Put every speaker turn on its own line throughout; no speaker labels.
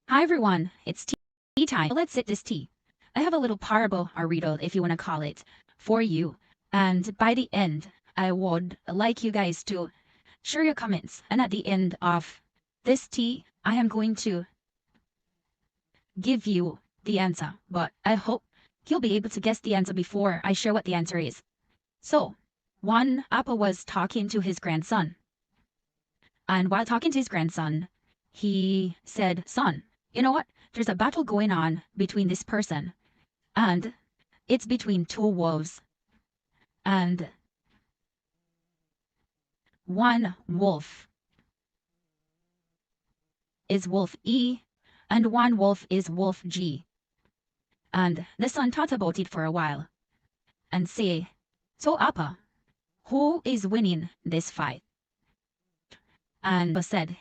Hi everyone, it's tea time. Let's sit this tea. I have a little parable or riddle, if you want to call it, for you. And by the end, I would like you guys to share your comments. And at the end of this tea, I am going to give you the answer. But I hope you'll be able to guess the answer before I share what the answer is. So, one Appa was talking to his grandson. And while talking to his grandson, he said, "Son, you know what? There's a battle going on between this person, and it's between two wolves. And one wolf is Wolf E, and one wolf is Wolf G." And the son thought about it for a while and say, "So Appa, who is winning this fight?" And Appa said,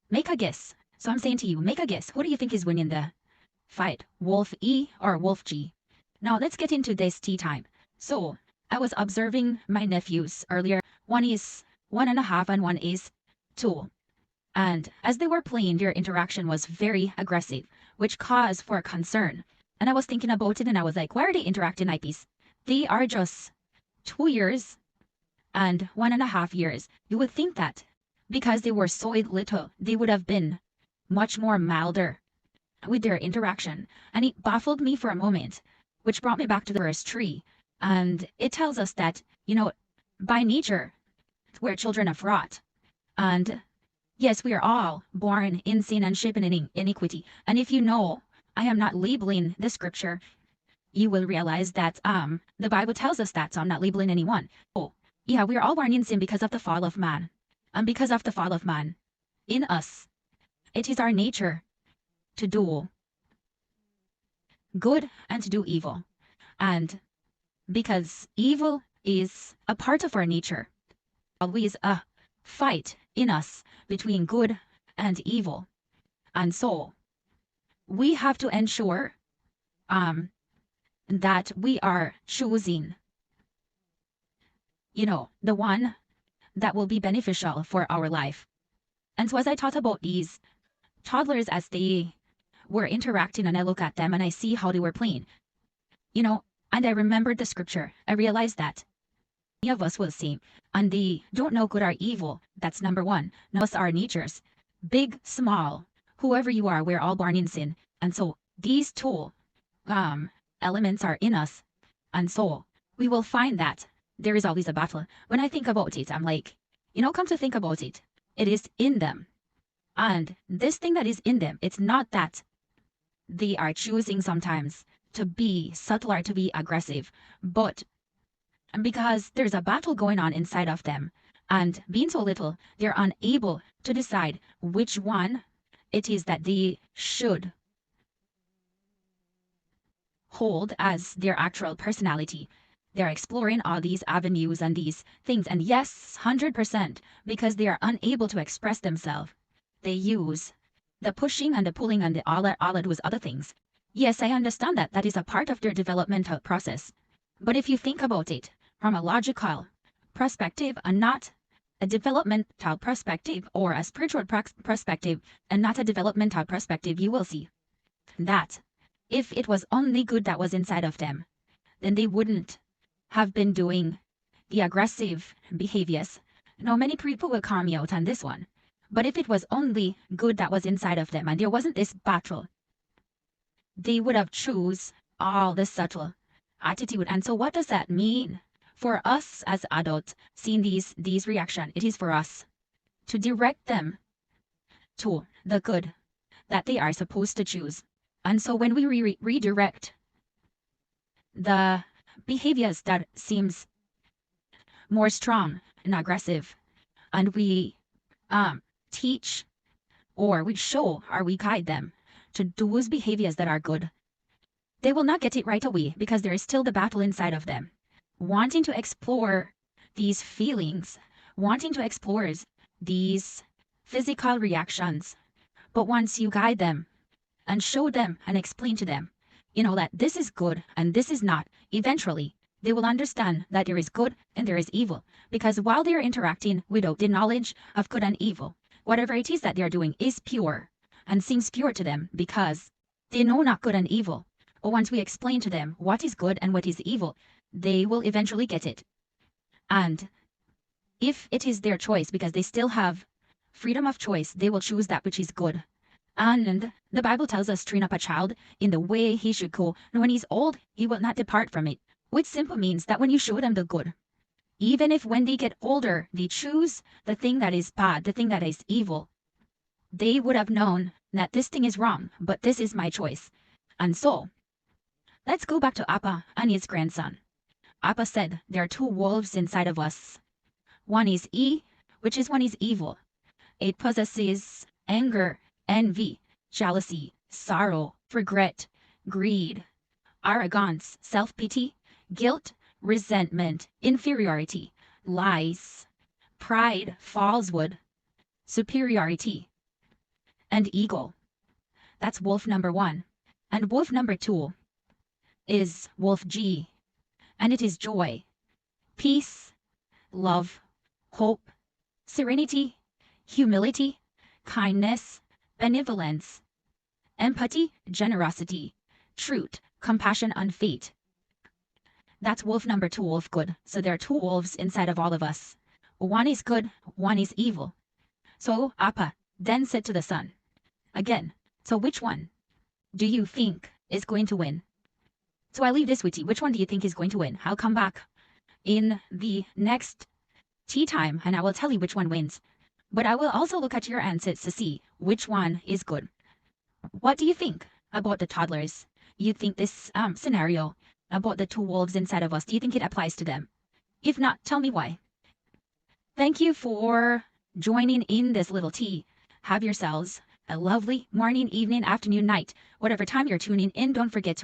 "Make a guess." So I'm saying to you, make a guess. Who do you think is winning the fight, Wolf E or Wolf G? Now let's get into this tea time. So I was observing my nephews earlier. One is 1.5 and one is 2. And as they were playing, their interaction was very aggressive, which caused for concern. And I was thinking about it and I was like, why are they interacting like this? They are just 2 years and 1.5 years. You would think that because they were so little, they would have been much more milder with their interaction. And it baffled me for a moment, which brought me back to the verse 3. And it tells us that, by nature, we're children of wrath. And yes, we are all born in sin and shapen in iniquity. And if you know I am not labeling the scripture, you will realize that the Bible tells us that, so I'm not labeling anyone. Oh, yeah, we are all born in sin because of the fall of man. And because of the fall of man, in us, it is our nature to do good and to do evil. And because evil is a part of our nature, always a fight in us between good and evil. And so we have to ensure that we are choosing, the one that will be beneficial for our life. And so as I thought about these toddlers as they were interacting and I look at them and I see how they were playing, and I remembered the scripture, I realized that many of us will see, and they don't know good or evil. That's number one. Now, us our natures, big, small, whoever you are, we're all born in sin. And so these two elements are in us. And so we will find that there is always a battle. When I think about it, I'm like, come to think about it, it is in them. And this thing that is in them, it's not that they are choosing sometimes to be subtle or to be aggressive, but because there's a battle going on inside of them. And being so little, they're unable to decide which one it is that they should hold as their actual personality. They're exploring all these avenues and these things. And yes, 100%, because they are unable to express themselves, they use the pushing and the pulling and all of those other things. Yes, I understand that that is a part of their developmental process. But if you think about it from a logical perspective and not a developmental perspective or a spiritual perspective and not a developmental perspective, you will see that if it was only good that was inside of them, then they wouldn't have been doing the aggressive behaviors. Now, many people will call me out on this one, but if it was only good that was inside of them and there wasn't this battle, they would have choose all the subtle attitude. And so what does that mean for us as adults seeing these reactions? It is for us to direct them to the good that they are supposed to choose. And so when we redirect the behaviors that seems more strong and aggressive, and we teach or we show or we guide them to those behaviors that are good, they will not get it right away because there is still the battle inside of them, wanting to explore these feelings, wanting to explore these physical reactions. But once you guide them and show them and explain to them, that this is good and this is not, eventually they will understand that there is good and there is evil. Because while they are interacting without the knowledge of good and evil, whatever it is that they are doing is pure and seems pure to them because they know not good and evil. Or once we explain to them what is good and what is evil, they will eventually get it. And if it is their choice, because they still have freedom of choice, they will choose that which is good. And the Bible tells us, train up a child in the way he should go, and when he's old, he will not depart from it. Which simply means that when you show them the good, even if when they get older, they choose the thing that is bad, the thing that is evil, they would have known that this thing is wrong, but this is my choice. And so, let's go back to Appa and his grandson. Appa said there are two wolves inside of us. One is E, which is one is evil. It possesses anger, envy, jealousy, sorrow, regret, greed, arrogance, self-pity, guilt, resentment, inferiority, lies, pride, falsehood, superiority, and ego. That's wolf number 1. And wolf number 2 is wolf G, and it is joy, peace, love, hope, serenity, humility, kindness, benevolence, empathy, generosity, truth, compassion, and faith. That's wolf number 2, wolf good. So there are two wolves inside of all of us. One is good, one is evil. So Appa then said to the son, again, so which one do you think is going to win? So I leave this with you. Which one do you think is going to win? I'll come back in the next tea time and I will tell you which one wins. But I will also look at your answers to see which one is good. What do you think about the toddlers? You think this scenario about the two wolves inside of us, do you think it applies to them? If not, tell me why. Thank you for joining in this little tea. Have yourselves a lovely morning, evening, afternoon, night. Whatever time you're tuning in, don't forget to